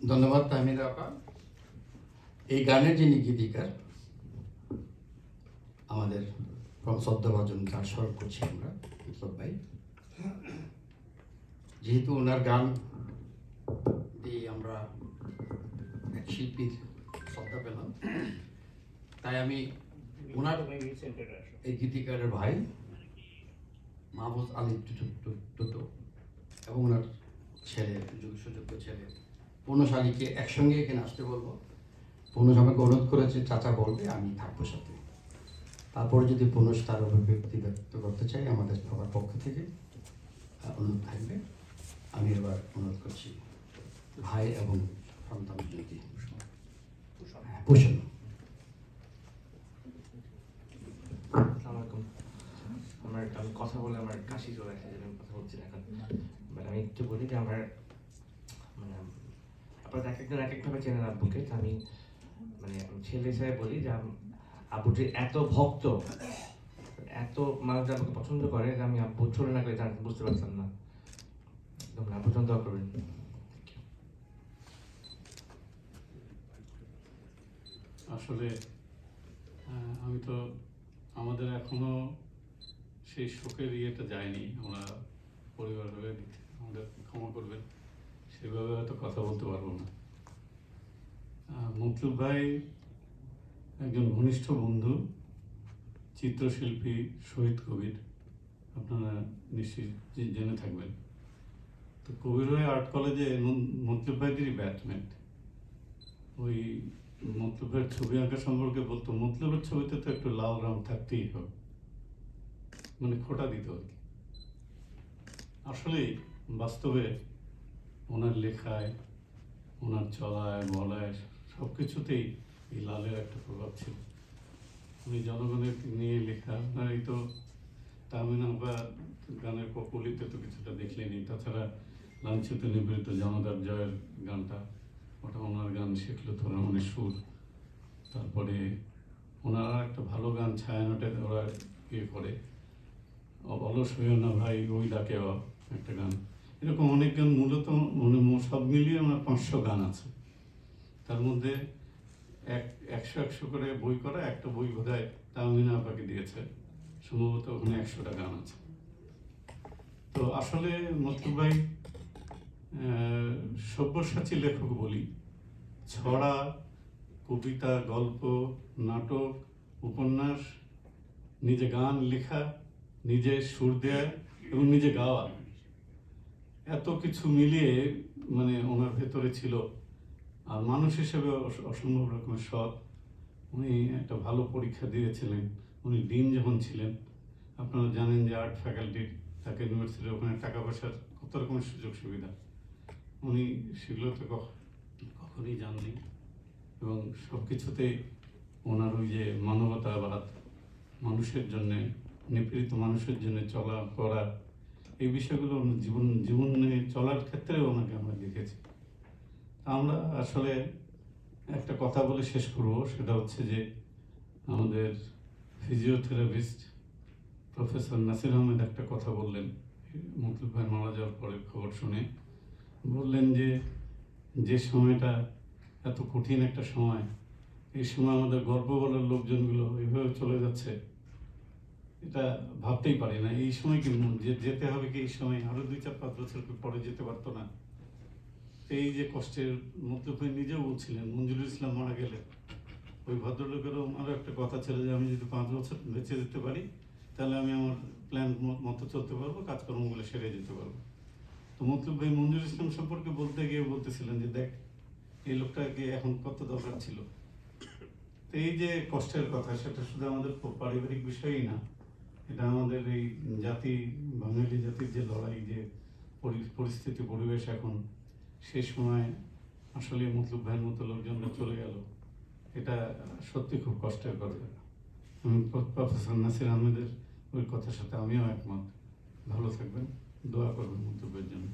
ধন্যবাদ তাহমিদা আপা। এই গানের যিনি গীতিকার আমাদের শ্রদ্ধাভাজন তার স্মরণ করছি আমরা বিপ্লব ভাই। যেহেতু ওনার গান দিয়ে আমরা এক শিল্পীর শ্রদ্ধা পেলাম, তাই আমি ওনার এই গীতিকারের ভাই মাহফুজ আলী টুটু এবং ওনার ছেলে সুযোগ্য ছেলে পূর্ণশ আলীকে একসঙ্গে এখানে আসতে বলবো। পূর্ণশ আমাকে অনুরোধ করেছে চাচা বলবে, আমি থাকবো সাথে। তারপরে যদি পূর্ণশ তার অভিব্যক্তি ব্যক্ত করতে চাই আমাদের সবার পক্ষ থেকে অনুরোধ থাকবে। আমি এবার অনুরোধ করছি ভাই এবং সন্তান যদি পোষণ। আমি কথা বলে আমার কাশি চলে আসে, আমি কথা বলছি না এখন। মানে আমি একটু বলি যে আমার মানে আপনারা এক একজন এক একভাবে চেনেন আব্বুকে। আমি মানে ছেলে হিসেবে বলি যে আব্বু যে এত ভক্ত, এত মানুষ আব্বুকে পছন্দ করে যে আমি আব্বু ছোট না করে বুঝতে পারতাম না। আব্বু জন দোয়া করবেন। আসলে আমি তো আমাদের এখনো সেই শোকের ইয়েটা যায়নি। আমরা পরিবারভাবে আমাদের ক্ষমা করবেন, সেভাবে হয়তো কথা বলতে পারবো না। মতলুব ভাই একজন ঘনিষ্ঠ বন্ধু, চিত্রশিল্পী, শহীদ কবির, আপনারা নিশ্চয়ই জেনে থাকবেন। তো কবির ভাই আর্ট কলেজে মতলুব ভাইদেরই ব্যাচমেট। ওই মতলবের ছবি আঁকা সম্পর্কে বলতো, মতলবের ছবিতে তো একটু লাল রং থাকতেই হবে, মানে খোটা দিত আর কি। আসলে বাস্তবে ওনার লেখায়, ওনার চলায় বলায় সব কিছুতেই এই লালের একটা প্রভাব ছিল। উনি জনগণের নিয়ে লেখা, আপনার এই তো তামিনা বা গানের কপলিতে তো কিছুটা দেখলেনি। তাছাড়া লাঞ্ছিত নিবৃত্ত জনতার জয়ের গানটা, ওটা ওনার গান শেখলো তোরা মনে সুর। তারপরে ওনারা একটা ভালো গান ছায়ানটে ওরা ইয়ে করে, অলস হইও না ভাই ওই ডাকে একটা গান। এরকম অনেক গান, মূলত সব মিলিয়ে ওনার 500 গান আছে। তার মধ্যে 100 করে বই করা একটা বই বোধহয় তামিনা আপাকে দিয়েছে, সম্ভবত ওখানে 100টা গান আছে। তো আসলে মতলুব ভাই সব্যসাচী লেখক বলি। ছড়া, কবিতা, গল্প, নাটক, উপন্যাস, নিজে গান লেখা, নিজে সুর দেয়া এবং নিজে গাওয়া, এত কিছু মিলিয়ে মানে ওনার ভেতরে ছিল। আর মানুষ হিসেবে অসম্ভব রকমের সৎ। উনি একটা ভালো পরীক্ষা দিয়েছিলেন। উনি ডিন যখন ছিলেন, আপনারা জানেন যে আর্ট ফ্যাকাল্টির ঢাকা ইউনিভার্সিটির ওখানে টাকা পয়সার কত রকমের সুযোগ সুবিধা, উনি সেগুলোতে কখনই জাননি। এবং সব কিছুতেই ওনার ওই যে মানবতাবাদ, মানুষের জন্যে, নিপীড়িত মানুষের জন্য চলা করা, এই বিষয়গুলো জীবনে চলার ক্ষেত্রেও ওনাকে আমরা দেখেছি। আমরা আসলে একটা কথা বলে শেষ করব, সেটা হচ্ছে যে আমাদের ফিজিওথেরাপিস্ট প্রফেসর নাসির আহমেদ একটা কথা বললেন মতলুব ভাই মারা যাওয়ার পরে খবর শুনে। বললেন যে সময়টা এত কঠিন একটা সময়, এই সময় আমাদের গর্ব বলার লোকজনগুলো এইভাবে চলে যাচ্ছে, এটা ভাবতেই পারি না। এই সময় কি যেতে হবে কি, এই সময় আরো 2-4-5 বছর পরে যেতে পারতো না? এই যে কষ্টের মতলুব ভাই নিজেও বলছিলেন, মঞ্জুরুল ইসলাম মারা গেলে ওই ভদ্রলোকেরও আমারও একটা কথা ছিল যে আমি যদি 5 বছর বেঁচে যেতে পারি, তাহলে আমি আমার প্ল্যান মতো চলতে পারবো, কাজকর্মগুলো সেরে যেতে পারবো। তো মতলুব ভাই মঞ্জুরুল ইসলাম সম্পর্কে বলতে গিয়ে বলতেছিলেন যে দেখ, এই লোকটাকে এখন কত দরকার ছিল। তো এই যে কষ্টের কথা, সেটা শুধু আমাদের পারিবারিক বিষয়ই না, এটা আমাদের এই জাতি, বাঙালি জাতির যে লড়াই, যে পরিস্থিতি পরিবেশ এখন, সেই সময় আসলে মতলুব ভাইয়ের মতো লোকজনরা চলে গেল, এটা সত্যি খুব কষ্টের কথা। প্রফেসর নাসির আহমেদের ওই কথার সাথে আমিও একমত। ভালো থাকবেন, দোয়া করবেন মতলুব ভাইয়ের জন্য।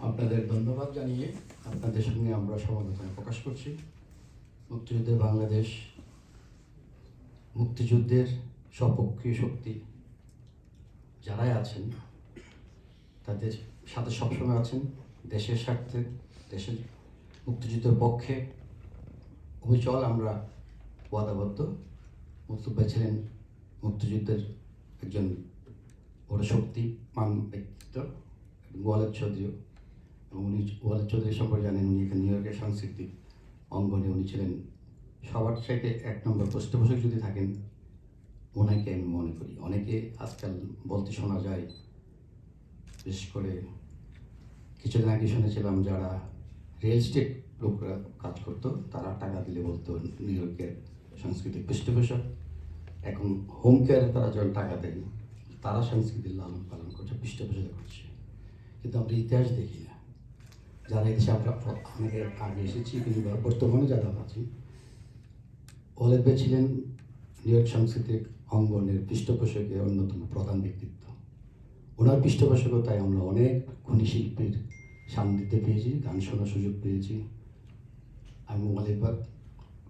আপনাদের ধন্যবাদ জানিয়ে আপনাদের সঙ্গে আমরা সমবেদনা প্রকাশ করছি। মুক্তিযুদ্ধে বাংলাদেশ মুক্তিযুদ্ধের সপক্ষী শক্তি যারাই আছেন তাদের সাথে সবসময় আছেন দেশের স্বার্থে, দেশের মুক্তিযুদ্ধের পক্ষে অবিচল আমরা ওয়াদাবদ্ধ। মুস্তফা ভাই ছিলেন মুক্তিযুদ্ধের একজন বড় শক্তিমান ব্যক্তিত্ব, ওয়ালেদ চৌধুরী, এবং উনি ওয়ালেদ চৌধুরী সম্পর্কে জানেন, উনি এখানে নিউ ইয়র্কের সাংস্কৃতিক অঙ্গনে উনি ছিলেন সবার চাইতে 1 নম্বর পৃষ্ঠপোষক যদি থাকেন ওনাকে আমি মনে করি। অনেকে আজকাল বলতে শোনা যায়, বিশেষ করে কিছুদিন আগে শুনেছিলাম যারা রিয়েল এস্টেট লোকরা কাজ করতো তারা টাকা দিলে বলতো নিউ ইয়র্কের সাংস্কৃতিক পৃষ্ঠপোষক। এখন হোম কেয়ারে তারা যখন টাকা দেয় তারা সাংস্কৃতিক লালন পালন করছে, পৃষ্ঠপোষকতা করছে। কিন্তু আমরা ইতিহাস দেখি না, যারা এসে আমরা অনেকে আগে এসেছি কিংবা বর্তমানে যারা আছি। ওয়ালেদ ভাই ছিলেন নিউ ইয়র্ক সাংস্কৃতিক অঙ্গনের পৃষ্ঠপোষকের অন্যতম প্রধান ব্যক্তিত্ব। ওনার পৃষ্ঠপোষকতায় আমরা অনেক খুনি শিল্পীর সান্নিধ্যে পেয়েছি, গান শোনার সুযোগ পেয়েছি। আমি ওয়ালেদ ভাই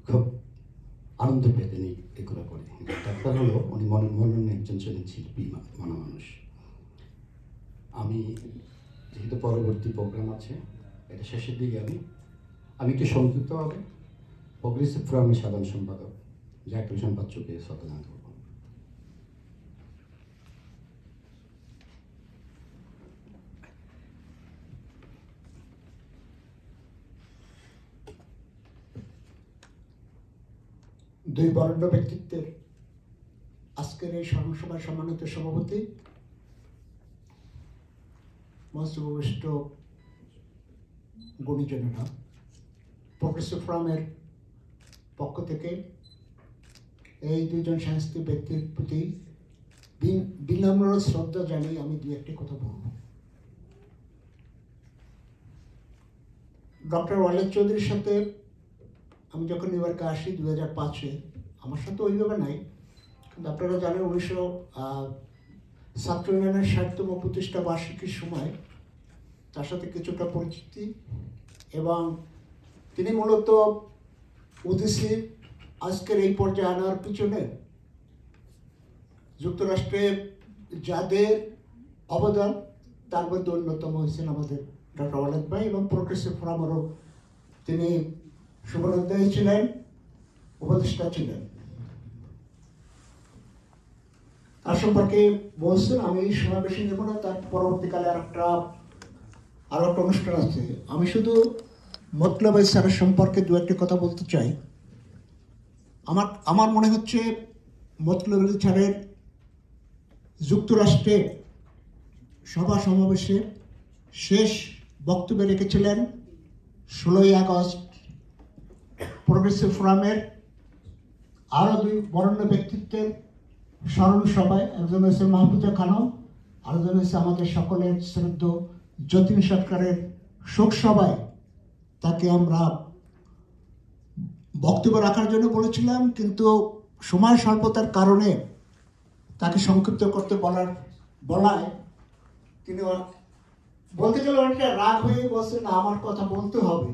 খুব আনন্দ পেতেন এগুলো করে। ডাক্তার হলো উনি মনন একজন ছিলেন শিল্পী মানুষ। আমি যেহেতু পরবর্তী প্রোগ্রাম আছে, এটা শেষের দিকে আমি একটু সংক্ষিপ্তভাবে প্রগ্রেসিভ ফোরামের সাধারণ সম্পাদক জাকির হোসেন বাচ্চুকে শ্রদ্ধা জানাতে পারব। দুই বরেণ্য ব্যক্তিত্বের আজকের এই স্মরণসভায় সম্মানিত সভাপতি, মঞ্চবিষ্ট গুণীজনেরা, প্রগ্রেসিভ ফোরামের পক্ষ থেকে এই দুইজন সাংস্কৃতিক ব্যক্তির প্রতি বিনম্র শ্রদ্ধা জানিয়ে আমি দু একটি কথা বলব। ডক্টর ওয়ালেদ চৌধুরীর সাথে আমি যখন নিউ ইয়র্কে আসি 2005-এ, আমার সাথে ওইভাবে নাই, কিন্তু আপনারা জানেন 1900 ছাত্র ইউনিয়নের 60তম প্রতিষ্ঠা বার্ষিকীর সময় তার সাথে কিছুটা পরিচিতি, এবং তিনি মূলত ওডিসি আজকের এই পর্যায়ে আনার পিছনে যুক্তরাষ্ট্রে যাদের অবদান তার মধ্যে অন্যতম হয়েছেন আমাদের ডক্টর ওয়ালেদ ভাই, এবং প্রগ্রেসিভ ফোরামেরও তিনি শুভানুধ্যায়ী ছিলেন, উপদেষ্টা ছিলেন। তার সম্পর্কে বলছেন, আমি এই সময় বেশি নেব না, তার পরবর্তীকালে আরো একটা অনুষ্ঠান আছে। আমি শুধু মতলব ভাই স্যারের সম্পর্কে দু একটি কথা বলতে চাই। আমার মনে হচ্ছে মতলব আলী স্যারের যুক্তরাষ্ট্রে সভা সমাবেশে শেষ বক্তব্য রেখেছিলেন 16ই আগস্ট প্রগ্রেসিভ ফোরামের আরও দুই বরেণ্য ব্যক্তিত্বের স্মরণ সভায়। একজন হচ্ছে মাহফুজা খানম, আরেকজন হচ্ছে আমাদের সকলের শ্রদ্ধ যতীন সরকারের শোক সভায় তাকে আমরা বক্তব্য রাখার জন্য বলেছিলাম, কিন্তু সময় স্বল্পতার কারণে তাকে সংক্ষিপ্ত করতে বলায় তিনি বলতে গেলে অনেকটা রাগ হয়ে বলছেন, না আমার কথা বলতে হবে।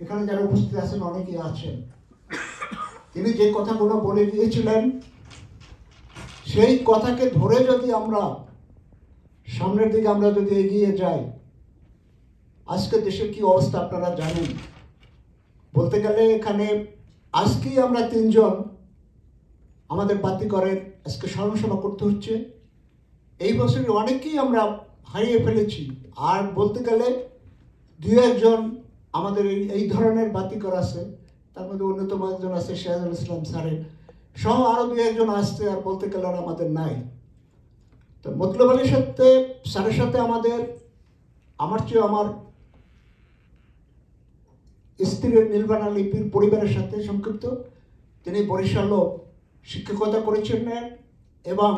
এখানে যারা উপস্থিত আছেন অনেকেই আছেন, তিনি যে কথাগুলো বলে গিয়েছিলেন সেই কথাকে ধরে যদি আমরা সামনের দিকে আমরা যদি এগিয়ে যাই, আজকে দেশের কি অবস্থা আপনারা জানেন। বলতে গেলে এখানে আজকেই আমরা 3 জন আমাদের বাতিঘরের আজকে স্মরণসভা করতে হচ্ছে। এই বছরে অনেকেই আমরা হারিয়ে ফেলেছি, আর বলতে গেলে 2-1 জন আমাদের এই ধরনের বাতিঘর আছে, তার মধ্যে অন্যতম একজন আছে শাহজাহান ইসলাম স্যারের সহ আরো 2-1 জন আসছে, আর বলতে গেলে আর আমাদের নাই। তো মতলব আলীর সাথে স্যারের সাথে আমার চেয়ে আমার স্ত্রীর নীলবানা লিপির পরিবারের সাথে সংক্ষিপ্ত। তিনি বরিশালও শিক্ষকতা করেছিলেন এবং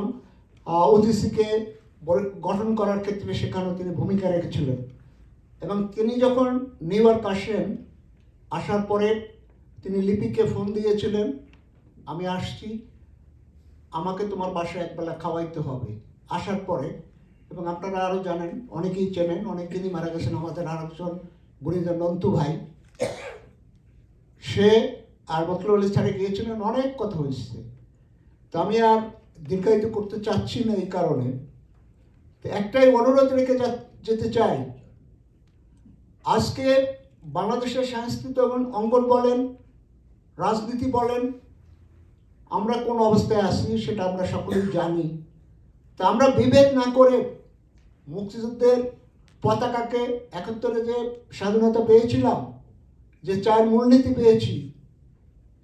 ওডিসিকে গঠন করার ক্ষেত্রে সেখানেও তিনি ভূমিকা রেখেছিলেন। এবং তিনি যখন নিউ ইয়র্ক আসার পরে তিনি লিপিকে ফোন দিয়েছিলেন, আমি আসছি, আমাকে তোমার বাসায় একবেলা খাওয়াইতে হবে। আসার পরে, এবং আপনারা আরও জানেন, অনেকেই চেনেন, অনেকেই মারা গেছেন, আমাদের আরেকজন গুণীজন নন্তু ভাই, সে আর মতলব আলী স্যারে গিয়েছিলেন, অনেক কথা হয়েছে। তো আমি আর দীর্ঘায়িত করতে চাচ্ছি না এই কারণে। তো একটাই অনুরোধ রেখে যেতে চাই, আজকে বাংলাদেশের সাংস্কৃতিক অঙ্গন বলেন, রাজনীতি বলেন, আমরা কোন অবস্থায় আছি সেটা আমরা সকলেই জানি। তা আমরা বিভেদ না করে মুক্তিযুদ্ধের পতাকাকে 71-এ যে স্বাধীনতা পেয়েছিলাম, যে 4 মূলনীতি পেয়েছি,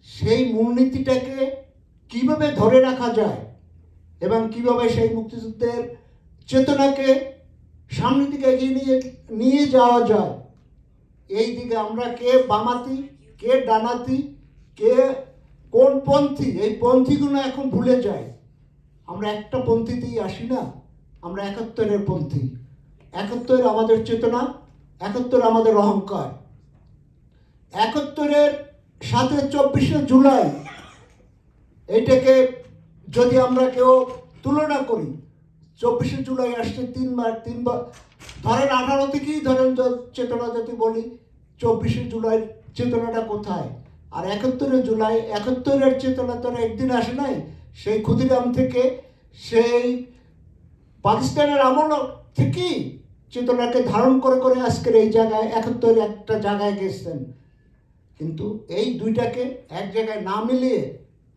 সেই মূলনীতিটাকে কিভাবে ধরে রাখা যায় এবং কিভাবে সেই মুক্তিযুদ্ধের চেতনাকে সামনের দিকে এগিয়ে নিয়ে যাওয়া যায়, এই দিকে আমরা কে বামাতি, কে ডানাতি, কে কোন পন্থী, এই পন্থীগুলো এখন ভুলে যাই। আমরা একটা পন্থীতেই আসি না, আমরা 71-এর পন্থী। 71 আমাদের চেতনা, 71 আমাদের অহংকার। 71-এর সাথে 24শে জুলাই এইটাকে যদি আমরা কেউ তুলনা করি, 24শে জুলাই আসছে তিনবার, ধরেন 18 থেকেই ধরেন চেতনা যদি বলি, 24শে জুলাই চেতনাটা কোথায়? আর 71 জুলাই, 71-এর চেতনা তো একদিন আসে নাই। সেই ক্ষুদিরাম থেকে, সেই পাকিস্তানের আমল থেকেই চেতনাকে ধারণ করে করে আজকের এই জায়গায় 71 একটা জায়গায় গেছেন। কিন্তু এই দুইটাকে এক জায়গায় না মিলিয়ে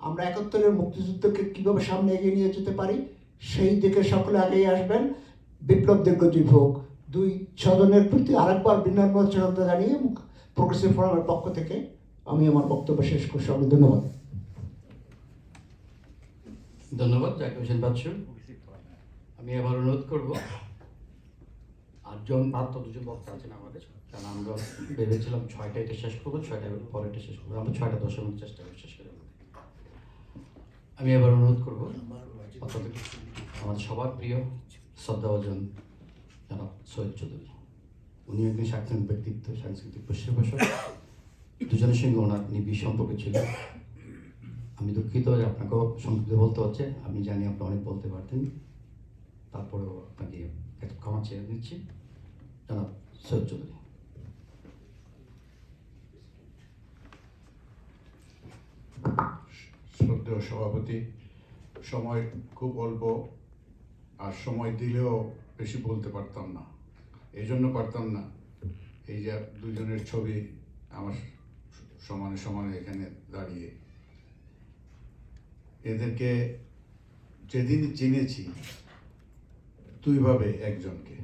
আমরা 71-এর মুক্তিযুদ্ধকে কিভাবে সামনে এগিয়ে নিয়ে যেতে পারি, সেই দিকে সকলে আগেই আসবেন। বিপ্লব দীর্ঘজীব হোক। 2 সদনের প্রতি আরেকবার বিনম্র শ্রদ্ধা জানিয়ে প্রগ্রেসিভ ফোরামের পক্ষ থেকে আমি আমার বক্তব্য শেষ করছি। ধন্যবাদ। ধন্যবাদ জাকির হোসেন বাদশু। আমি এবার অনুরোধ করবো, 8জন মাত্র 2জন বক্তা আছেন আমাদের, কারণ আমরা ভেবেছিলাম 6টা এটা শেষ করবো, 6টার পরে এটা শেষ করবো, আমরা 6টা 10-এর মধ্যে চেষ্টা করে শেষ করে। আমি এবার অনুরোধ করবো আমাদের সবার প্রিয় শ্রদ্ধাভাজন জনাব সৈয়দ চৌধুরী। উনি একজন সাংস্কৃতিক ব্যক্তিত্ব, সাংস্কৃতিক পৃষ্ঠপোষক। দুজনের সঙ্গে ওনার নিবিড় সম্পর্ক ছিল। আমি দুঃখিত যে আপনাকেও সংক্ষিপ্ত বলতে হচ্ছে, আমি জানি আপনি অনেক বলতে পারতেন, তারপরেও আপনাকে একটু ক্ষমা চেয়ে নিচ্ছি। জনাব সৈয়দ চৌধুরী। শ্রদ্ধেয় সভাপতি, সময় খুব অল্প, আর সময় দিলেও বেশি বলতে পারতাম না। এই জন্য পারতাম না, এই যে দুজনের ছবি আমার সমানে সমানে এখানে দাঁড়িয়ে, এদেরকে যেদিন চিনেছি দুইভাবে একজনকে।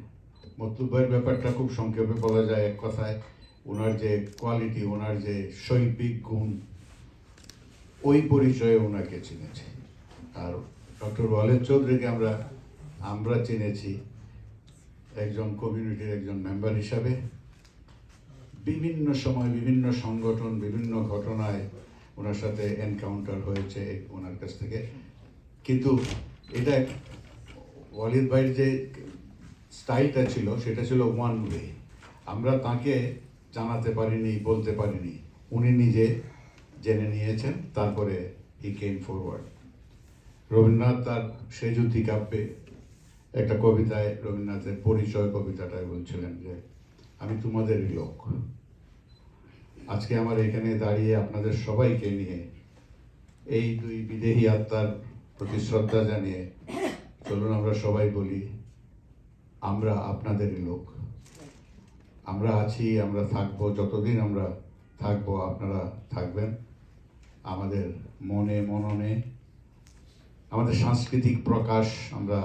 মতলুব ভাইয়ের ব্যাপারটা খুব সংক্ষেপে বলা যায় এক কথায়, ওনার যে কোয়ালিটি, ওনার যে শৈল্পিক গুণ, ওই পরিচয়ে ওনাকে চিনেছি। আর ডক্টর ওয়ালেদ চৌধুরীকে আমরা চিনেছি একজন কমিউনিটির একজন মেম্বার হিসাবে। বিভিন্ন সময় বিভিন্ন সংগঠন, বিভিন্ন ঘটনায় ওনার সাথে এনকাউন্টার হয়েছে ওনার কাছ থেকে। কিন্তু এটা ওয়ালিদ ভাইয়ের যে স্টাইলটা ছিল সেটা ছিল ওয়ান ওয়ে। আমরা তাকে জানাতে পারিনি, বলতে পারিনি, উনি নিজে জেনে নিয়েছেন, তারপরে হি কেম ফরওয়ার্ড। রবীন্দ্রনাথ তার সেজুতি কাব্যে একটা কবিতায়, রবীন্দ্রনাথের পরিচয় কবিতাটায় বলছিলেন যে আমি তোমাদেরই লোক। আজকে আমার এখানে দাঁড়িয়ে আপনাদের সবাইকে নিয়ে এই 2 বিদেহী আত্মার প্রতি শ্রদ্ধা জানিয়ে চলুন আমরা সবাই বলি, আমরা আপনাদেরই লোক। আমরা আছি, আমরা থাকবো, যতদিন আমরা থাকবো আপনারা থাকবেন আমাদের মনে মননে। আমাদের সাংস্কৃতিক প্রকাশ আমরা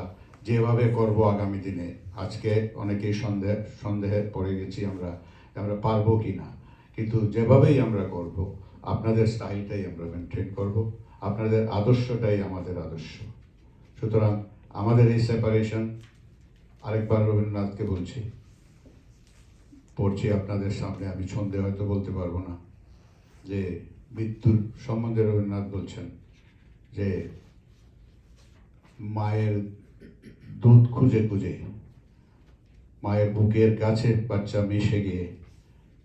যেভাবে করব আগামী দিনে, আজকে অনেকেই সন্দেহে পড়ে গেছি আমরা পারবো কি না, কিন্তু যেভাবেই আমরা করব আপনাদের স্টাইলটাই আমরা মেনটেন করব, আপনাদের আদর্শটাই আমাদের আদর্শ। সুতরাং আমাদের এই সেপারেশন, আরেকবার রবীন্দ্রনাথকে পড়ছি আপনাদের সামনে, আমি ছন্দে হয়তো বলতে পারবো না, যে মৃত্যুর সম্বন্ধে রবীন্দ্রনাথ বলছেন যে মায়ের দুধ খুঁজে খুঁজে, মায়ের বুকের কাছে বাচ্চা মিশে গিয়ে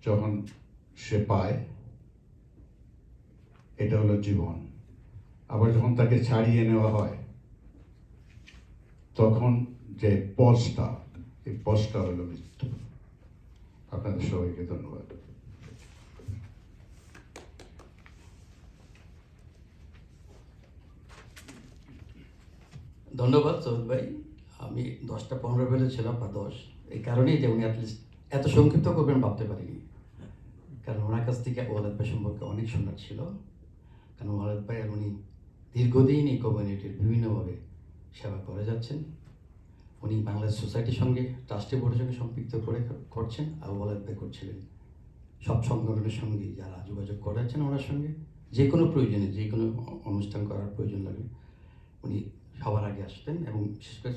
যখন সে পায়, এটা হলো জীবন। আবার যখন তাকে ছাড়িয়ে নেওয়া হয় তখন যে পজটা, এই পজটা হলো মৃত্যু। আপনাদের সবাইকে ধন্যবাদ। ধন্যবাদ সৌদ ভাই। আমি 10টা 15 বলেছিলাম বা 10, এই কারণেই যে উনি অ্যাটলিস্ট এত সংক্ষিপ্ত করবেন ভাবতে পারিনি, কারণ ওনার কাছ থেকে ওয়ালেদ ভাই সম্পর্কে অনেক শোনার ছিল। কারণ ওয়ালেদ ভাই আর উনি দীর্ঘদিন এই কমিউনিটির বিভিন্নভাবে সেবা করে যাচ্ছেন। উনি বাংলাদেশ সোসাইটির সঙ্গে ট্রাস্টি বোর্ডের সঙ্গে সম্পৃক্ত করে করছেন, আর ওয়ালেদ ভাই করছিলেন সব সংগঠনের সঙ্গে যারা যোগাযোগ করেছেন ওনার সঙ্গে, যে কোনো প্রয়োজনে যে কোনো অনুষ্ঠান করার প্রয়োজন লাগলে উনি সবার আগে আসতেন। এবং বিশেষ করে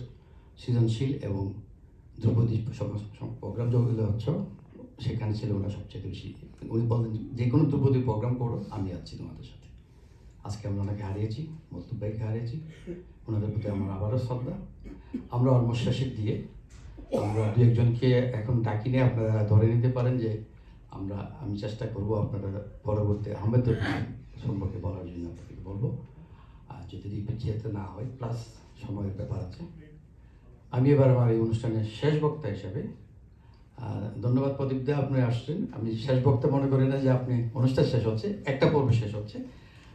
সৃজনশীল এবং ধ্রুপদী প্রোগ্রাম যেগুলো হচ্ছে সেখানে ছিল ওরা সবচেয়ে বেশি। উনি বলতেন যে কোনো ধ্রুপদী প্রোগ্রাম করো, আমি আছি তোমাদের সাথে। আজকে আমরা ওনাকে হারিয়েছি, মতলুব ভাইকে হারিয়েছি, ওনাদের প্রতি আমার আবারও শ্রদ্ধা। আমরা অলমোস্ট শেষের দিয়ে আমরা দু একজনকে এখন ডাকি নিয়ে আপনারা ধরে নিতে পারেন যে আমি চেষ্টা করব আপনারা পরবর্তী আহমেদ সম্পর্কে বলার জন্য আপনাকে বলবো, আর যদি যেতে না হয় প্লাস সময়ের ব্যাপার আছে। আমি এবার আমার এই অনুষ্ঠানের শেষ বক্তা হিসাবে ধন্যবাদ প্রদীপ দা, আপনি আসছেন। আমি শেষ বক্তা মনে করি না যে আপনি অনুষ্ঠান শেষ হচ্ছে, একটা পর্ব শেষ হচ্ছে,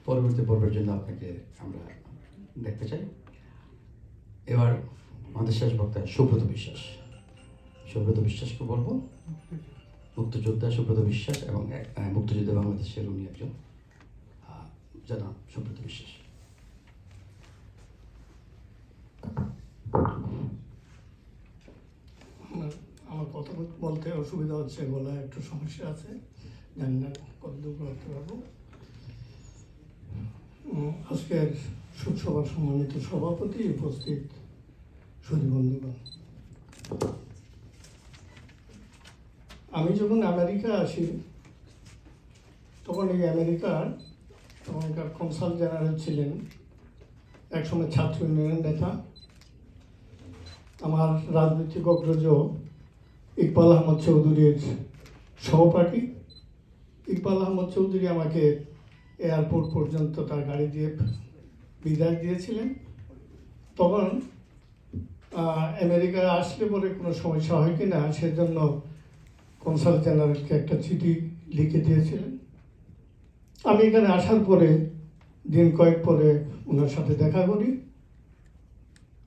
পরবর্তী পর্বের জন্য আপনাকে আমরা দেখতে চাই। এবার আমাদের শেষ বক্তা সুব্রত বিশ্বাস। সুব্রত বিশ্বাসকে বলবো, মুক্তিযোদ্ধা সুব্রত বিশ্বাস, এবং মুক্তিযোদ্ধা বাংলাদেশের উনি একজন জনাব সুব্রত বিশ্বাস। আমার কথা বলতে অসুবিধা হচ্ছে, গলায় একটু সমস্যা আছে, জানি না কতদূর করতে পারবো। আজকের শোকসভার সম্মানিত সভাপতি, উপস্থিত সুধী বন্ধুগণ, আমি যখন আমেরিকা আসি তখন এই আমেরিকার তখনকার কনসাল জেনারেল ছিলেন একসময় ছাত্র ইউনিয়নের নেতা, আমার রাজনৈতিক অগ্রজ ইকবাল আহমদ চৌধুরীর সহপাঠী। ইকবাল আহমদ চৌধুরী আমাকে এয়ারপোর্ট পর্যন্ত তার গাড়ি দিয়ে বিদায় দিয়েছিলেন। তখন আমেরিকায় আসলে পরে কোনো সমস্যা হয় কি না সেজন্য কনসাল জেনারেলকে একটা চিঠি লিখে দিয়েছিলেন। আমি এখানে আসার পরে দিন কয়েক পরে ওনার সাথে দেখা করি,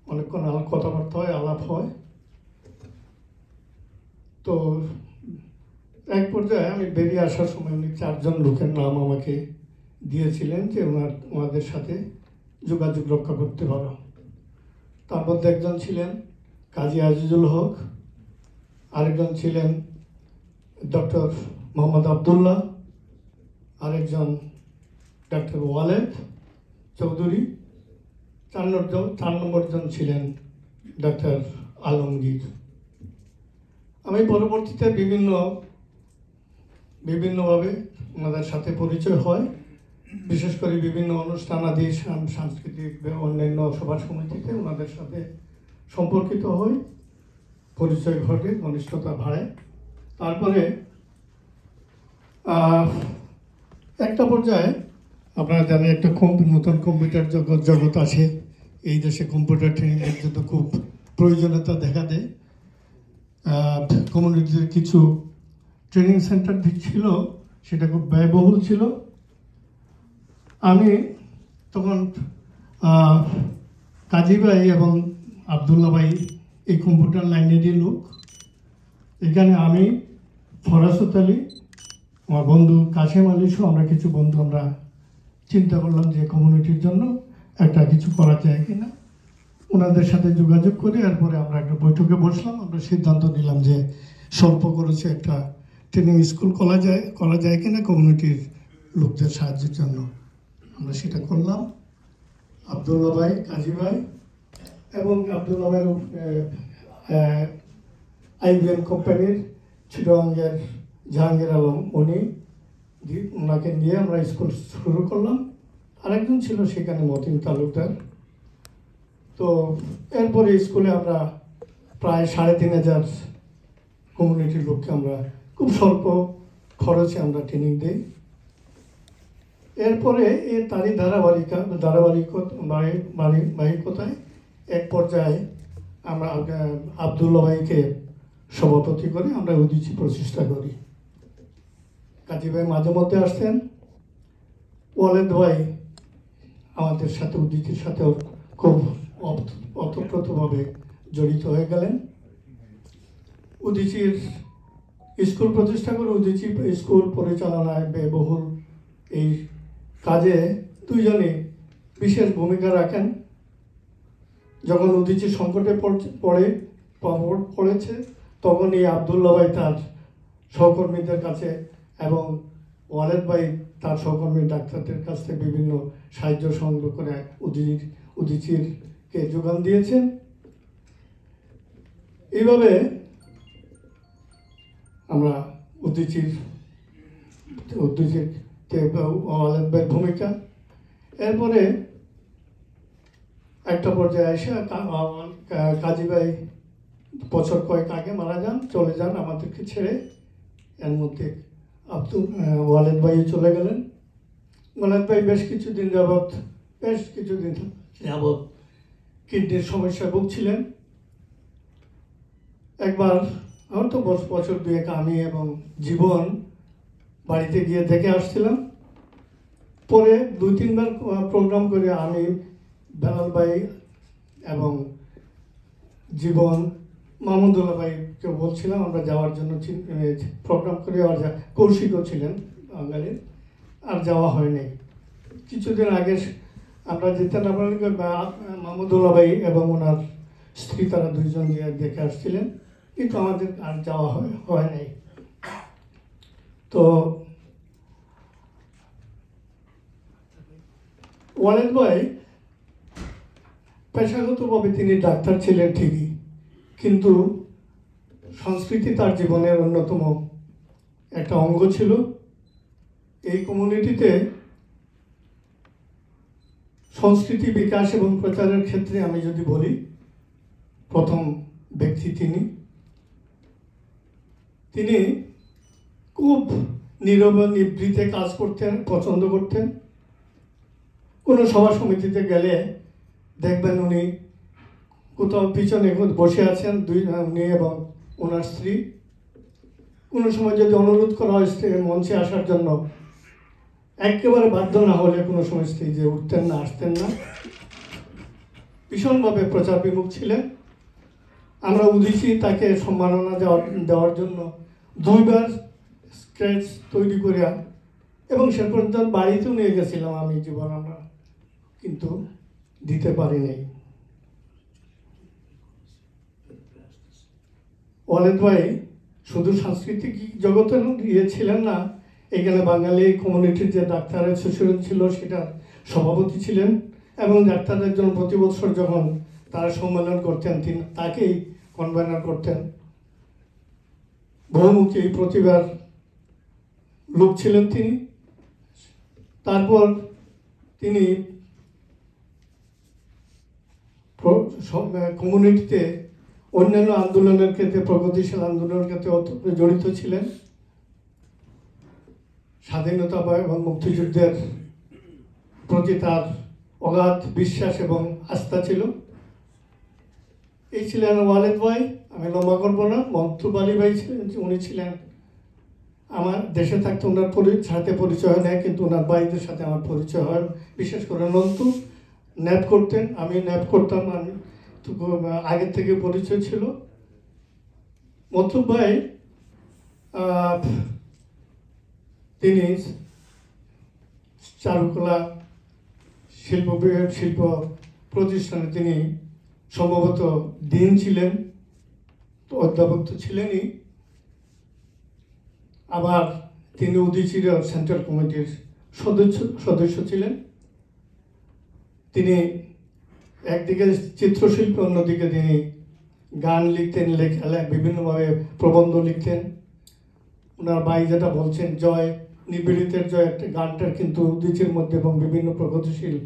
অনেকক্ষণ কথাবার্তা হয়, আলাপ হয়। তো এক পর্যায়ে আমি বেরিয়ে আসার সময় উনি 4 জন লোকের নাম আমাকে দিয়েছিলেন যে ওনাদের সাথে যোগাযোগ রক্ষা করতে পারো। তার মধ্যে একজন ছিলেন কাজী আজিজুল হক, আরেকজন ছিলেন ডক্টর মোহাম্মদ আবদুল্লাহ, আরেকজন ডক্টর ওয়ালেদ চৌধুরী, 4 নম্বর জন ছিলেন ডক্টর আলমগীর। আমি পরবর্তীতে বিভিন্নভাবে ওনাদের সাথে পরিচয় হয়, বিশেষ করে বিভিন্ন অনুষ্ঠানাদি সাংস্কৃতিক অন্যান্য সভা সমিতিতে ওনাদের সাথে সম্পর্কিত হই, পরিচয় ঘটে, ঘনিষ্ঠতা বাড়ে। তারপরে একটা পর্যায়ে আপনারা জানেন একটা নতুন কম্পিউটার জগৎ আসে, এই দেশে কম্পিউটার ট্রেনিংয়ের জন্য খুব প্রয়োজনীয়তা দেখা দেয়। কমিউনিটির কিছু ট্রেনিং সেন্টার ছিল, সেটা খুব ব্যয়বহুল ছিল। আমি তখন কাজী ভাই এবং আবদুল্লা ভাই এই কম্পিউটার লাইনেরই লোক। এখানে আমি, ফরাসত আলী, আমার বন্ধু কাশেম আলী সহ আমরা কিছু বন্ধু আমরা চিন্তা করলাম যে কমিউনিটির জন্য একটা কিছু করা যায় কিনা। ওনাদের সাথে যোগাযোগ করে এরপরে আমরা একটা বৈঠকে বসলাম। আমরা সিদ্ধান্ত নিলাম যে স্বল্প খরচে একটা ট্রেনিং স্কুল করা যায় কিনা কমিউনিটির লোকদের সাহায্যের জন্য। আমরা সেটা করলাম। আবদুল্লা ভাই, কাজী ভাই এবং আবদুল্লা ভাইয়ের IBM কোম্পানির চিটাগাংয়ের জাহাঙ্গীর আলম, ওনাকে নিয়ে আমরা স্কুল শুরু করলাম। আরেকজন ছিল সেখানে মতিন তালুকদার। তো এরপরে স্কুলে আমরা প্রায় 3,500 কমিউনিটির লোককে আমরা খুব স্বল্প খরচে আমরা ট্রেনিং দিই। এরপরে তারই ধারাবাহিকতায় এক পর্যায়ে আমরা আবদুল্লা ভাইকে সভাপতি করে আমরা উদীচী প্রচেষ্টা করি। কাজী ভাই মাঝে মধ্যে আসতেন, ওয়ালেদ ভাই আমাদের সাথে উদীচীর সাথে খুব ওতপ্রোতভাবে জড়িত হয়ে গেলেন। উদীচীর স্কুল প্রতিষ্ঠা করে উদীচী স্কুল পরিচালনায় ব্যয়বহুল এই কাজে দুইজনে বিশেষ ভূমিকা রাখেন। যখন উদীচী সংকটে পড়েছে তখনই আবদুল্লাহ ভাই তার সহকর্মীদের কাছে এবং ওয়ালেদ ভাই তার সহকর্মী ডাক্তারদের কাছ থেকে বিভিন্ন সাহায্য সংগ্রহ করে উদীচীরকে যোগান দিয়েছেন। এইভাবে আমরা উদীচীর ওয়ালেদ ভাইয়ের ভূমিকা। এরপরে একটা পর্যায়ে এসে কাজী ভাই বছর কয়েক আগে মারা যান, চলে যান আমাদেরকে ছেড়ে। এর মধ্যে ওয়ালেদ ভাই চলে গেলেন। ওয়ালেদ ভাই বেশ কিছুদিন যাবৎ কিডনির সমস্যায় ভুগছিলেন। একবার হয়তো বছর দুয়েক আমি এবং জীবন বাড়িতে গিয়ে দেখে আসছিলাম। পরে 2-3 বার প্রোগ্রাম করে আমি, বেলাল ভাই এবং জীবন, মাহমুদুল্লাহ ভাইকে বলছিলাম আমরা যাওয়ার জন্য প্রোগ্রাম করে। আর কৌশিকও ছিলেন বাঙালির, আর যাওয়া হয়নি। কিছুদিন আগে আমরা যেতে না পারলে মাহমুদুল্লাহ ভাই এবং ওনার স্ত্রী তারা দুইজন গিয়ে দেখে আসছিলেন, কিন্তু আমাদের আর যাওয়া হয় নাই। তো ওয়ালেদ ভাই পেশাগতভাবে তিনি ডাক্তার ছিলেন ঠিকই, কিন্তু সংস্কৃতি তার জীবনের অন্যতম একটা অঙ্গ ছিল। এই কমিউনিটিতে সংস্কৃতি বিকাশ এবং প্রচারের ক্ষেত্রে আমি যদি বলি, প্রথম ব্যক্তি তিনি খুব নীরব নিভৃতে কাজ করতেন, পছন্দ করতেন। কোনো সভা সমিতিতে গেলে দেখবেন উনি কোথাও পিছনে বসে আছেন, উনি এবং ওনার স্ত্রী। কোনো সময় যদি অনুরোধ করা হয় মঞ্চে আসার জন্য, একেবারে বাধ্য না হলে কোনো সময় স্ত্রী যে উঠতেন না, আসতেন না। ভীষণভাবে প্রচার বিমুখ ছিলেন। আমরা উদীচী তাকে সম্মাননা দেওয়ার জন্য 2 বার স্কেচ তৈরি করিয়া এবং সে পর্যন্ত বাড়িতেও নিয়ে গেছিলাম আমি জীবন, আমরা কিন্তু দিতে পারি নাই। ওয়ালেদ ভাই শুধু সাংস্কৃতিক জগতের ছিলেন না, এখানে বাঙালি কমিউনিটির যে ডাক্তার অ্যাসোসিয়েশন ছিল সেটার সভাপতি ছিলেন, এবং ডাক্তারদের জন্য প্রতি বছর যখন তারা সম্মেলন করতেন তিনি তাকেই কনভেনার করতেন। বহুমুখী প্রতিভার লোক ছিলেন তিনি। তারপর তিনি কমিউনিটিতে অন্যান্য আন্দোলনের ক্ষেত্রে, প্রগতিশীল আন্দোলনের ক্ষেত্রে জড়িত ছিলেন। স্বাধীনতা এবং মুক্তিযুদ্ধের প্রতি তার অগাধ বিশ্বাস এবং আস্থা ছিল। এই ছিলেন ওয়ালেদ ভাই। আমি লম্বা করবো না। মন্তুব আলী ভাই ছিলেন, উনি ছিলেন আমার দেশে থাকতে ওনার সাথে পরিচয় নেয়, কিন্তু ওনার ভাইদের সাথে আমার পরিচয় হয়। বিশেষ করে নন্তু ন্যাপ করতেন, আমি ন্যাপ করতাম, আমি আগের থেকে পরিচয় ছিল। মন্তুব ভাই তিনি চারুকলা শিল্প প্রতিষ্ঠানে তিনি সম্ভবত ডিন ছিলেন, তো অধ্যাপক তো ছিলেনই। আবার তিনি উদীচীর সেন্ট্রাল কমিটির সদস্য ছিলেন। তিনি একদিকে চিত্রশিল্পী, অন্যদিকে তিনি গান লিখতেন, বিভিন্নভাবে প্রবন্ধ লিখতেন। ওনার ভাই যেটা বলছেন, জয় নিপীড়িতের জয়, একটা গানটার কিন্তু উদীচীর মধ্যে এবং বিভিন্ন প্রগতিশীল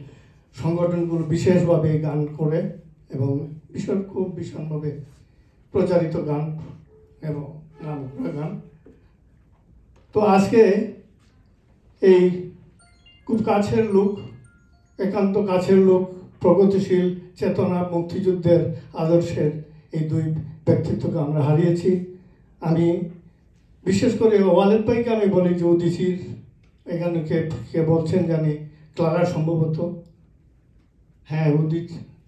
সংগঠনগুলো বিশেষভাবে গান করে এবং খুব ভীষণভাবে প্রচারিত গান এবং নামকরা গান। তো আজকে এই খুব কাছের লোক, একান্ত কাছের লোক, প্রগতিশীল চেতনা, মুক্তিযুদ্ধের আদর্শের এই 2 ব্যক্তিত্বকে আমরা হারিয়েছি। আমি বিশেষ করে ওয়ালেদ ভাইকে আমি বলি যে উদীচীর এখানে কে বলছেন জানি, ক্লারা সম্ভবত, হ্যাঁ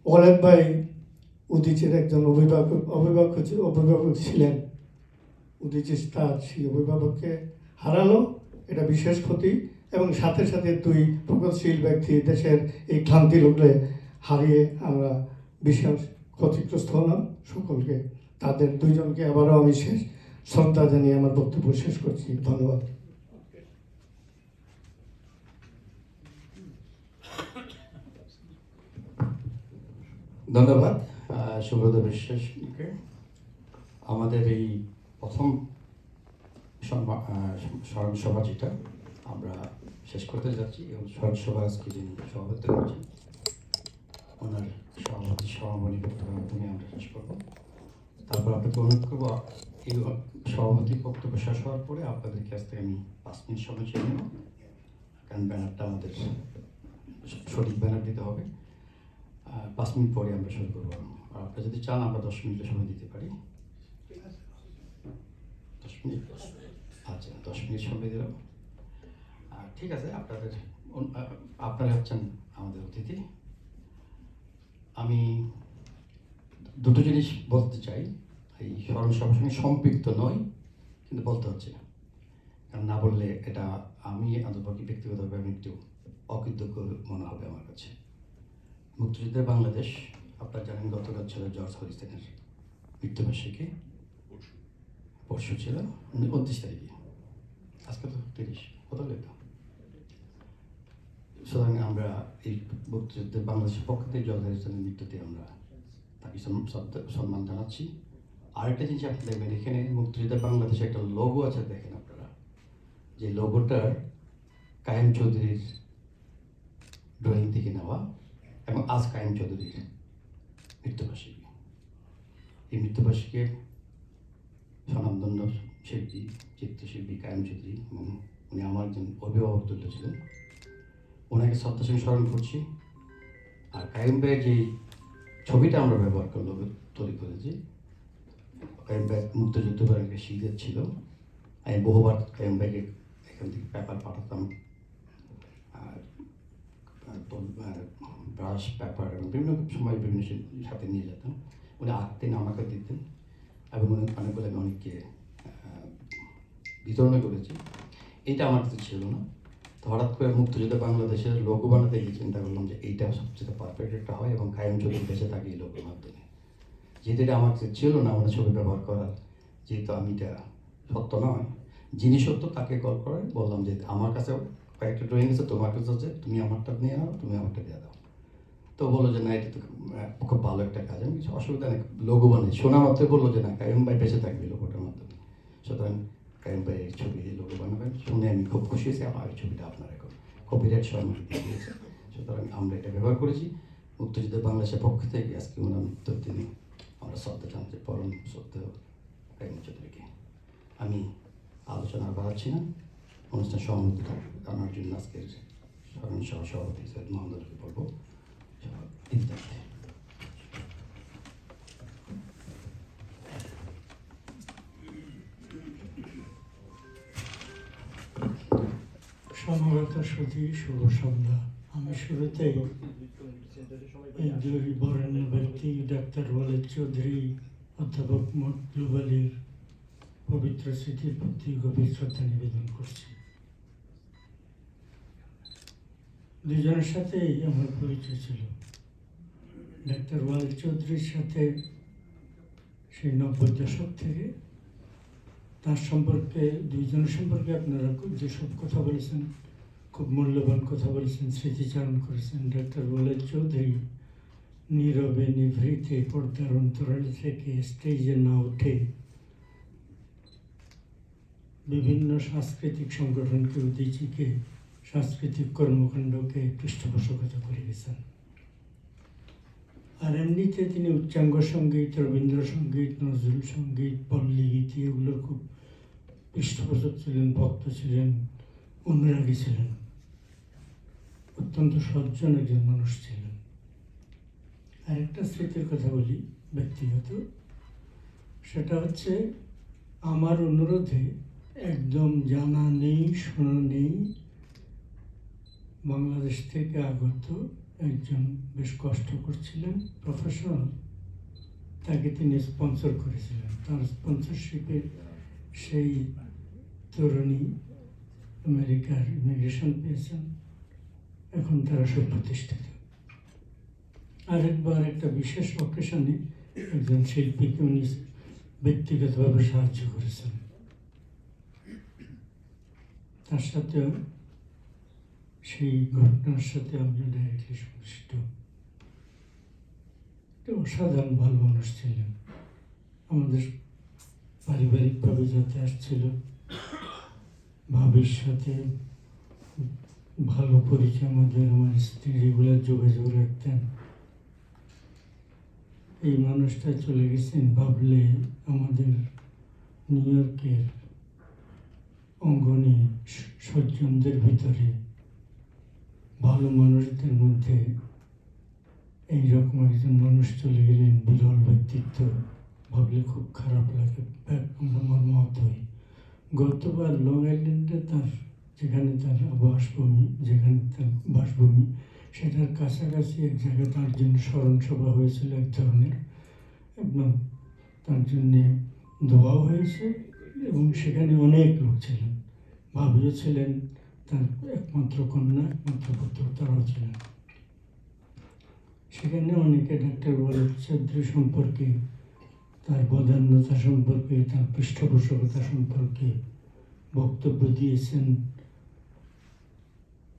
ওয়ালেদ ভাই উদীচীর একজন অভিভাবক ছিলেন। উদীচী তার সেই অভিভাবককে হারালো, এটা বিশেষ ক্ষতি। এবং সাথে সাথে দুই প্রগতিশীল ব্যক্তি দেশের এই ক্লান্তি রোগলে হারিয়ে আমরা বিশেষ ক্ষতিগ্রস্ত হলাম। সকলকে, তাদের দুইজনকে আবারও আমি শেষ শ্রদ্ধা জানিয়ে আমার বক্তব্য শেষ করছি। ধন্যবাদ। ধন্যবাদ সুব্রত বিশ্বাসকে। আমাদের এই প্রথম স্মরণ সভা যেটা আমরা শেষ করতে যাচ্ছি, এবং স্মরণ সভা আজকে যিনি সভাপতি করেছেন ওনার সভাপতি বক্তব্যের মাধ্যমে আমরা শেষ করবো। তারপর আপনাকে অনুরোধ করবো এই সভাপতি বক্তব্য শেষ হওয়ার পরে আপনাদের কাছ থেকে আমি 5 মিনিট সময় চেয়ে নেব, কারণ ব্যানারটা আমাদের সঠিক ব্যানার দিতে হবে। 5 মিনিট পরে আমরা শুরু করবো। আর আপনারা যদি চান আমরা 10 মিনিটের সময় দিতে পারি। 10 মিনিট? আচ্ছা, 10 মিনিট সময় দিলাম। ঠিক আছে, আপনারা হচ্ছেন আমাদের অতিথি। আমি দুটো জিনিস বলতে চাই। এই স্মরণ সভার সঙ্গে সম্পৃক্ত নয়, কিন্তু বলতে হচ্ছে, কারণ না বললে এটা আমি আন্তর্জাতিক ব্যক্তিগতভাবে আমি একটু অকৃতজ্ঞ মনে হবে আমার কাছে। মুক্তিযুদ্ধের বাংলাদেশ, আপনারা জানেন গতকাল ছিল জর্জ হরিস্তানের মৃত্যুবার্ষিকী। পরশু ছিল 29 তারিখে, আজকে তো 30, কত লেখা। সুতরাং আমরা এই মুক্তিযুদ্ধের বাংলাদেশের পক্ষ থেকে জর্জ হরিস্তানের মৃত্যুতে আমরা তাকে সম্মান জানাচ্ছি। আরেকটা জিনিস আপনি দেখবেন, এখানে মুক্তিযুদ্ধের বাংলাদেশে একটা লোগো আছে, দেখেন আপনারা, যে লোগোটার কায়েম চৌধুরীর ড্রয়িং থেকে নেওয়া, এবং আজ কায়েম চৌধুরীর মৃত্যুবার্ষিকী। এই মৃত্যুবার্ষিকীর স্বনামধন্য শিল্পী, চিত্রশিল্পী কায়েম চৌধুরী, এবং উনি আমার একজন অভিভাবক তুল্য ছিলেন। ওনাকে শ্রদ্ধার সঙ্গে স্মরণ করছি। আর কায়েম ভাইয়ের যে ছবিটা আমরা ব্যবহার করলো তৈরি করেছি, কায়েম ভাই মুক্তিযুদ্ধ একটা শীতের ছিল। আমি বহুবার কায়েম ভাইকে এখান থেকে পেপার পাঠাতাম, ব্রাশ, পেপার এবং বিভিন্ন সময় বিভিন্ন সাথে নিয়ে যেতাম। উনি আঁকতেন, আমাকে দিতেন, এবং উনি অনেকগুলো আমি অনেককে বিতরণ করেছি। এইটা আমার কাছে ছিল না। তো হঠাৎ করে মুক্তিযুদ্ধ বাংলাদেশের লোগো বানাতে গিয়ে চিন্তা করলাম যে এইটা সবচেয়ে পারফেক্ট একটা হয়, এবং কায়েম চৌধুরী বেঁচে থাকে এই লোগোর মাধ্যমে। যেহেতু এটা আমার কাছে ছিল না ওনার ছবি ব্যবহার করার, যেহেতু আমি এটা সত্য নয়, যিনি সত্য তাকে কল করে বললাম যে আমার কাছে কয়েকটা ড্রয়িং আছে, তোমার কাছে আছে, তুমি আমারটা নিয়ে নাও, তুমি আমারটা দিয়ে দাও। তো বললো যে না, এটা তো খুব ভালো একটা কাজ, আমি কিছু অসুবিধা নেই, লোগো বানাই। শোনা মাত্রই বললো যে না, কায়েম ভাই বেঁচে থাকবে লোগোটার মাধ্যমে। সুতরাং কায়েম ভাই এই ছবি দিয়ে লোগো বানাবেন। শুনে আমি খুব খুশি হয়েছি। আমার এই ছবিটা আপনারা এখন কপিরাইট সহ আমাকে দিয়ে দিয়েছে। সুতরাং আমরা এটা ব্যবহার করেছি। মুক্তিযুদ্ধের বাংলাদেশের পক্ষ থেকে আজকে ওনার মৃত্যুর দিনে আমরা শ্রদ্ধা জানাচ্ছি পরম শ্রদ্ধেয় কায়েম চৌধুরীকে। আমি আলোচনা বাড়াচ্ছি না, অনুষ্ঠান সমাপ্তি জানার জন্য আজকের স্মরণ সভা সভাপতি সৈয়দ মোহাম্মদকে বলবো ইত্যাদি। সমবেত সুধী, শুভ সন্ধ্যা। আমি শুরুতেই এই দুই বরেণ্য ব্যক্তি ডাক্তার ওয়ালেদ চৌধুরী, অধ্যাপক মতলুব আলীর পবিত্র স্মৃতির প্রতি গভীর শ্রদ্ধা নিবেদন করছি। দুজনের সাথেই আমার পরিচয় ছিল। ডাক্তার ওয়ালেদ চৌধুরীর সাথে সেই 90 দশক থেকে, তার সম্পর্কে, দুইজনের সম্পর্কে আপনারা যেসব কথা বলেছেন, খুব মূল্যবান কথা বলেছেন, স্মৃতিচারণ করেছেন। ডাক্তার ওয়ালেদ চৌধুরী নীরবে নিভৃতে পর্দার অন্তরাল থেকে স্টেজে না উঠে বিভিন্ন সাংস্কৃতিক সংগঠনকে, উদীচীকে, সাংস্কৃতিক কর্মকাণ্ডকে পৃষ্ঠপোষকতা করে গেছেন। আর এমনিতে তিনি উচ্চাঙ্গ সঙ্গীত, রবীন্দ্রসঙ্গীত, নজরুল সঙ্গীত, পল্লী গীতি এগুলোর খুব পৃষ্ঠপোষক ছিলেন, ভক্ত ছিলেন, অনুরাগী ছিলেন। অত্যন্ত সজ্জন একজন মানুষ ছিলেন। আরেকটা স্মৃতির কথা বলি ব্যক্তিগত, সেটা হচ্ছে আমার অনুরোধে, একদম জানা নেই, শোনা নেই, বাংলাদেশ থেকে আগত একজন বেশ কষ্ট করছিলেন প্রফেশনাল, তাকে তিনি স্পন্সর করেছিলেন। তার স্পন্সরশিপে সেই তরুণী আমেরিকার ইমিগ্রেশন পেয়েছেন, এখন তারা সুপ্রতিষ্ঠিত। আরেকবার একটা বিশেষ অকেশনে একজন শিল্পীকে উনি ব্যক্তিগতভাবে সাহায্য করেছেন, তার সাথেও সেই ঘটনার সাথে আমিও ডাইরেক্টলি সংশ্লিষ্ট। অসাধারণ ভালো মানুষ ছিলেন। আমাদের পারিবারিকভাবে যাতে আসছিল, ভবিষ্যতে ভালো পরিচয় আমাদের, আমার স্ত্রী রেগুলার যোগাযোগ রাখতেন। এই মানুষটা চলে গেছেন ভাবলে আমাদের নিউ ইয়র্কের অঙ্গনে সজ্জনদের ভিতরে ভালো মানুষদের মধ্যে এইরকম একজন মানুষ চলে গেলেন, বিরল ব্যক্তিত্ব, ভাবলে খুব খারাপ লাগে, আমরা মর্মাহত হই। গতবার লং আইল্যান্ডে তার যেখানে তার বাসভূমি সেটার কাছাকাছি এক জায়গায় তার জন্য স্মরণ সভা হয়েছিল এক ধরনের, এবং তার জন্যে দোয়াও হয়েছে, এবং সেখানে অনেক লোক ছিলেন। ভাবিও ছিলেন, তার একমাত্র কন্যা, একমাত্র পুত্র তারাও ছিলেন। সেখানে অনেকে ডাক্তার চৌধুরী সম্পর্কে, তার বদান্যতা সম্পর্কে, তার পৃষ্ঠপোষকতা সম্পর্কে বক্তব্য দিয়েছেন।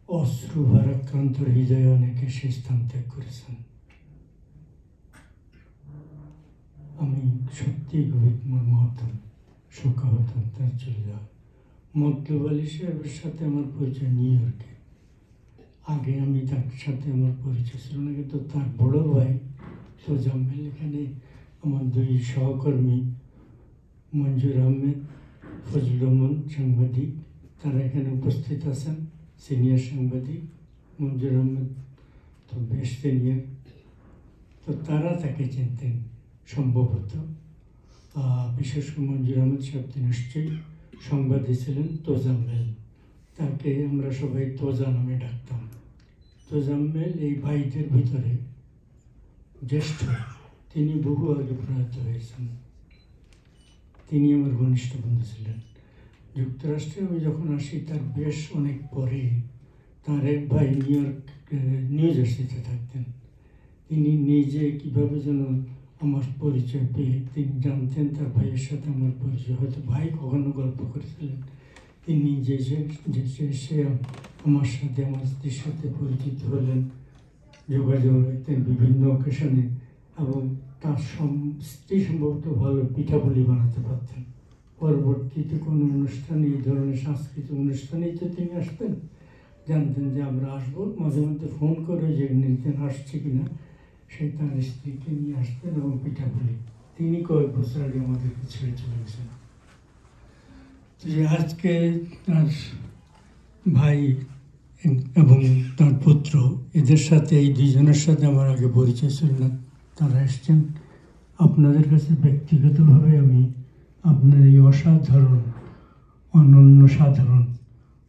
অশ্রু ভারাক্রান্ত হৃদয়ে অনেকে সেই স্থান ত্যাগ করেছেন। আমি সত্যি গভীর মর্মাহত, শোকাহত তার চলে যাওয়া। মতলুব আলী সাহেবের সাথে আমার পরিচয় নিউ ইয়র্কে। আগে আমি তার সাথে আমার পরিচয় ছিল না, কিন্তু তার বড় ভাই তোজাম্মেল, এখানে আমার দুই সহকর্মী মঞ্জুর আহমেদ, ফজলুর রহমান সাংবাদিক, তারা এখানে উপস্থিত আছেন। সিনিয়র সাংবাদিক মঞ্জুর আহমেদ তো বেশ সিনিয়র, তো তারা তাকে চিনতেন সম্ভবত। বিশেষ করে মঞ্জুর আহমেদ সাহেব নিশ্চয়ই সংবাদী ছিলেন। তোজাম্মেল, তাকে আমরা সবাই তোজা নামে ডাকতাম। তোজাম্মেল এই ভাইদের ভিতরে জ্যেষ্ঠ, তিনি বহু আগে প্রয়াত হয়েছেন। তিনি আমার ঘনিষ্ঠ বন্ধু ছিলেন। যুক্তরাষ্ট্রে আমি যখন আসি তার বেশ অনেক পরে তার এক ভাই নিউ জার্সিতে থাকতেন। তিনি নিজে কীভাবে যেন আমার পরিচয় পেয়ে, তিনি জানতেন তার ভাইয়ের সাথে আমার পরিচয়, হয়তো ভাই কখনো গল্প করেছিলেন। তিনি যে সে আমার সাথে, আমার স্ত্রীর সাথে পরিচিত হলেন, যোগাযোগ রাখতেন বিভিন্ন অকেশনে, এবং তার স্ত্রী সম্ভবত ভালো পিঠাপুলি বানাতে পারতেন। পরবর্তীতে কোনো অনুষ্ঠানে, এই ধরনের সাংস্কৃতিক অনুষ্ঠানেই তো তিনি আসতেন, জানতেন যে আমরা আসবো, মাঝে মধ্যে ফোন করে যে নিতেন আসছে কিনা, সে তার স্ত্রীকে নিয়ে আসতেন এবং পিঠাপুলি। তিনি কয়েক বছর আগে আমাদেরকে ছেড়ে চলে গেছেন। যে আজকে তার ভাই এবং তার পুত্র, এদের সাথে, এই দুইজনের সাথে আমার আগে পরিচয় ছিল না, তারা এসছেন। আপনাদের কাছে ব্যক্তিগতভাবে আমি আপনার এই অসাধারণ, অনন্য সাধারণ,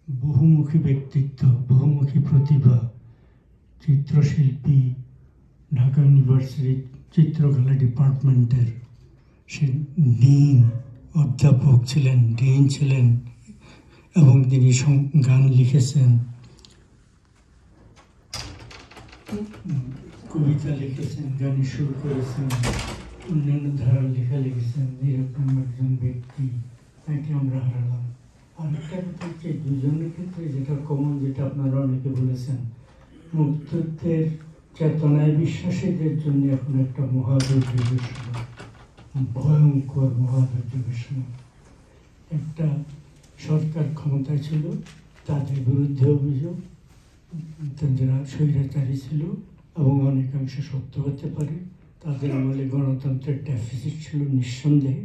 বহুমুখী ব্যক্তিত্ব, বহুমুখী প্রতিভা, চিত্রশিল্পী, ঢাকা ইউনিভার্সিটির চিত্রকলা ডিপার্টমেন্টের সে ডিন, অধ্যাপক ছিলেন, ডিন ছিলেন, এবং তিনি গান লিখেছেন, কবিতা লিখেছেন, গানে সুর করেছেন, অন্যান্য ধারার লেখা লিখেছেন। এরকম একজন ব্যক্তি, তাকে আমরা হারালাম। আরেকটা কথা হচ্ছে, দুজনের ক্ষেত্রে যেটা কমন, যেটা আপনারা অনেকে বলেছেন, মুক্তিযুদ্ধের চেতনায় বিশ্বাসীদের জন্য এখন একটা মহাদুর্যোগের সময়, ভয়ঙ্কর মহাদুর্যোগের সময়। একটা সরকার ক্ষমতায় ছিল, তাদের বিরুদ্ধে অভিযোগ, যারা স্বৈরাচারী ছিল, এবং অনেকাংশে সত্য হতে পারে, তাদের আমলে গণতন্ত্রের ডেফিসিট ছিল নিঃসন্দেহে,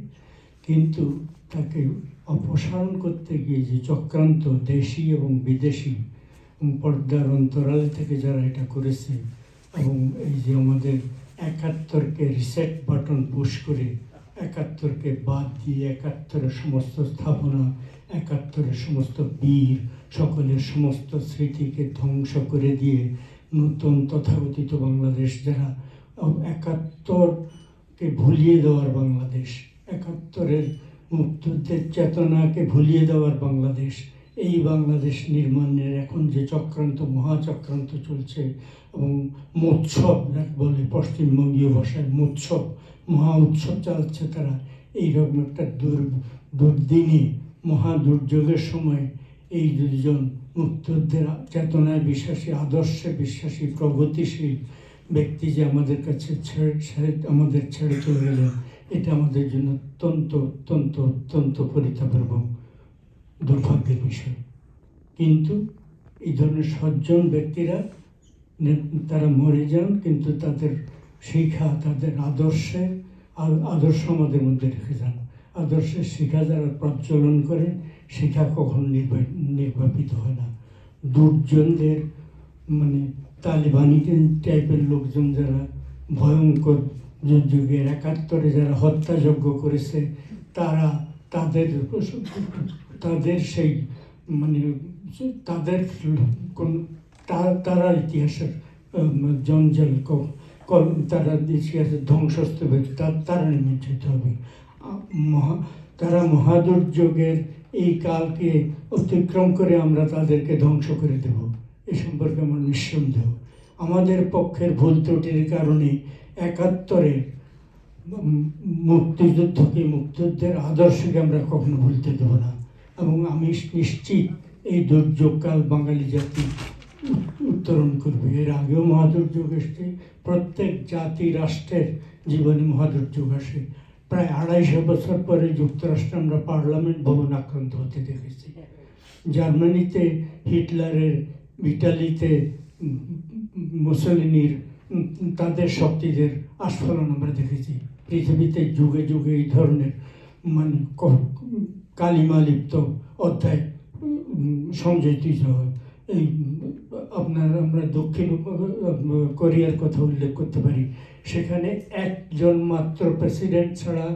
কিন্তু তাকে অপসারণ করতে গিয়ে যে চক্রান্ত, দেশি এবং বিদেশি এবং পর্দার অন্তরাল থেকে যারা এটা করেছে, এবং এই যে আমাদের ৭১কে রিসেট বাটন পুশ করে ৭১কে বাদ দিয়ে ৭১-এর সমস্ত স্থাপনা, ৭১-এর সমস্ত বীর সকলের সমস্ত স্মৃতিকে ধ্বংস করে দিয়ে নতুন তথাকথিত বাংলাদেশ, যারা 71-কে ভুলিয়ে দেওয়ার বাংলাদেশ, 71-এর মুক্তিযুদ্ধের চেতনাকে ভুলিয়ে দেওয়ার বাংলাদেশ, এই বাংলাদেশ নির্মাণের এখন যে চক্রান্ত, মহাচক্রান্ত চলছে, এবং মোৎসব যাকে বলে পশ্চিমবঙ্গীয় ভাষায় মোৎসব, মহা উৎসব চালাচ্ছে তারা, এইরকম একটা দুর্দিনে মহা দুর্যোগের সময় এই দুজন মুক্তিযুদ্ধের চেতনায় বিশ্বাসী, আদর্শে বিশ্বাসী, প্রগতিশীল ব্যক্তি যে আমাদের কাছে আমাদের ছেড়ে চলে গেলেন, এটা আমাদের জন্য অত্যন্ত অত্যন্ত অত্যন্ত পরিতাপ এবং দুর্ভাগ্যের বিষয়। কিন্তু এই ধরনের সজ্জন ব্যক্তিরা তারা মরে যান, কিন্তু তাদের শিক্ষা, তাদের আদর্শ আমাদের মধ্যে রেখে যান। আদর্শের শিক্ষা যারা প্রচলন করে, শিক্ষা কখনো নির্বাপিত হয় না। দুর্জনদের মানে তালিবানি টাইপের লোকজন যারা ভয়ঙ্কর যুগের 71-এ যারা হত্যাযজ্ঞ করেছে, তাদের সেই মানে তারা ইতিহাসের জঞ্জাল, তারা ইতিহাসের ধ্বংসস্তূপে তারা নিমজ্জিত হবে। তারা মহাদুর্যোগের এই কালকে অতিক্রম করে আমরা তাদেরকে ধ্বংস করে দেব, এ সম্পর্কে আমার নিঃসন্দেহ। আমাদের পক্ষের ভুল ত্রুটির কারণে 71-এর মুক্তিযুদ্ধকে, মুক্তিযুদ্ধের আদর্শকে আমরা কখনো ভুলতে দেব না। এবং আমি নিশ্চিত এই দুর্যোগকাল বাঙালি জাতি উত্তরণ করবে। এর আগেও মহাদুর্যোগ এসছে, প্রত্যেক জাতি রাষ্ট্রের জীবনে মহাদুর্যোগ আসে। প্রায় 250 বছর পরে যুক্তরাষ্ট্রে আমরা পার্লামেন্ট ভবন আক্রান্ত হতে দেখেছি, জার্মানিতে হিটলারের, ইটালিতে মুসলিনির, তাদের শক্তিদের আস্ফলন আমরা দেখেছি। পৃথিবীতে যুগে যুগে এই ধরনের মানে কালিমালিপ্ত অধ্যায় সংযোজিত হয়। এই আমরা দক্ষিণ কোরিয়ার কথা উল্লেখ করতে পারি, সেখানে একজন মাত্র প্রেসিডেন্ট ছাড়া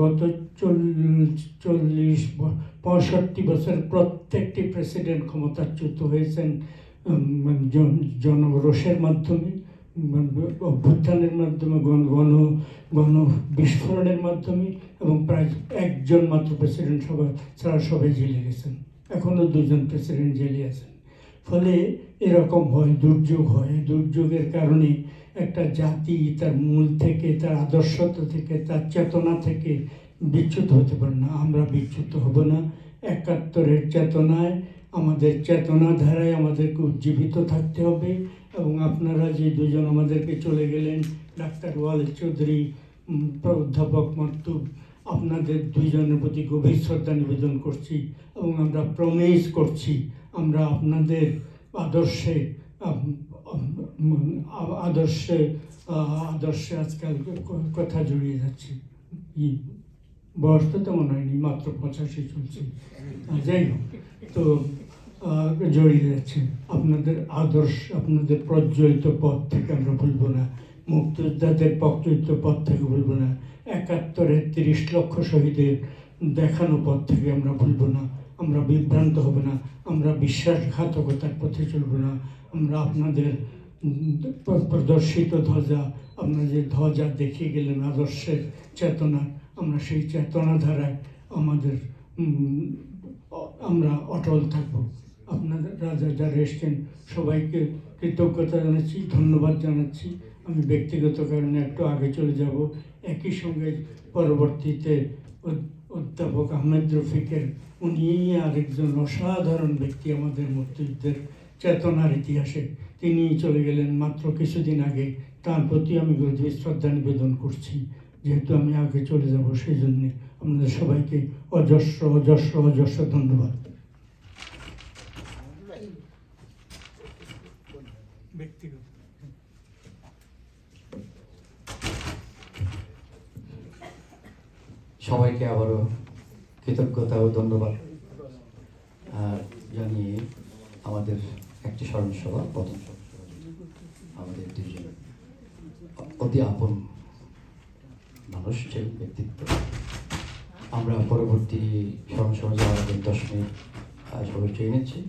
গত 40-65 বছর প্রত্যেকটি প্রেসিডেন্ট ক্ষমতাচ্যুত হয়েছেন জনরোষের মাধ্যমে, অভ্যুত্থানের মাধ্যমে, গণ বিস্ফোরণের মাধ্যমে, এবং প্রায় একজন মাত্র প্রেসিডেন্ট ছাড়া সবাই জেলে গেছেন। এখনও 2জন প্রেসিডেন্ট জেলে আছেন। ফলে এরকম হয়, দুর্যোগ হয়। দুর্যোগের কারণে একটা জাতি তার মূল থেকে, তার আদর্শতা থেকে, তার চেতনা থেকে বিচ্যুত হতে পারে না। আমরা বিচ্যুত হব না। 71-এর চেতনায়, আমাদের চেতনাধারায় আমাদেরকে উজ্জীবিত থাকতে হবে। এবং আপনারা যে 2জন আমাদেরকে চলে গেলেন, ডাক্তার ওয়ালেদ চৌধুরী, অধ্যাপক মাকতুব, আপনাদের 2জনের প্রতি গভীর শ্রদ্ধা নিবেদন করছি এবং আমরা প্রমিস করছি আমরা আপনাদের আদর্শে আজকাল কথা জড়িয়ে যাচ্ছি। বয়স তো তেমন হয়নি, মাত্র 85 চলছে, যাই হোক, তো জড়িয়ে যাচ্ছে। আপনাদের আদর্শ, আপনাদের প্রজ্বলিত পথ থেকে আমরা ভুলবো না, মুক্তিযোদ্ধাদের প্রজ্বলিত পথ থেকে ভুলবো না, 71-এর 30 লক্ষ শহীদের দেখানো পথ থেকে আমরা ভুলবো না। আমরা বিভ্রান্ত হব না, আমরা বিশ্বাসঘাতকতার পথে চলব না। আমরা আপনাদের প্রদর্শিত ধ্বজা, আপনারা যে ধ্বজা দেখিয়ে গেলেন আদর্শের চেতনা, আমরা সেই চেতনা ধারায় আমরা অটল থাকব। আপনাদের রাজা যারা এসছেন সবাইকে কৃতজ্ঞতা জানাচ্ছি, ধন্যবাদ জানাচ্ছি। আমি ব্যক্তিগত কারণে একটু আগে চলে যাব। একই সঙ্গে পরবর্তীতে অধ্যাপক আহমেদ রফিকের, উনি আরেকজন অসাধারণ ব্যক্তি আমাদের মুক্তিযুদ্ধের চেতনার ইতিহাসে। তিনি চলে গেলেন মাত্র কিছুদিন আগে। তার প্রতি আমি গভীর শ্রদ্ধা নিবেদন করছি। যেহেতু আমি আগে চলে যাব, সেই জন্যে আপনাদের সবাইকে অজস্র অজস্র অজস্র ধন্যবাদ। ব্যক্তিগত সবাইকে আবারও কৃতজ্ঞতা ও ধন্যবাদ জানিয়ে আমাদের একটি স্মরণ সভা, প্রথম আমাদের 2জন অতি আপন মানুষ, সেই ব্যক্তিত্ব। আমরা পরবর্তী স্মরণ সভা যাওয়ার আগে 10 মিনিট সবাই ট্রেন নিচ্ছি।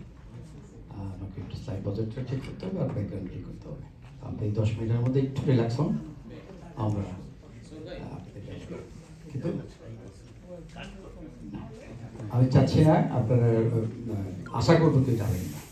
আপনাকে একটু স্লাইড বাজেটটা ঠিক করতে হবে আর ব্যাকগ্রাউন্ড ঠিক করতে হবে। আপনি এই 10 মিনিটের মধ্যে একটু রিল্যাক্স হন, আমরা কিন্তু আমি চাচ্ছি না আপনারা আশা করবো কেউ যাবেন না।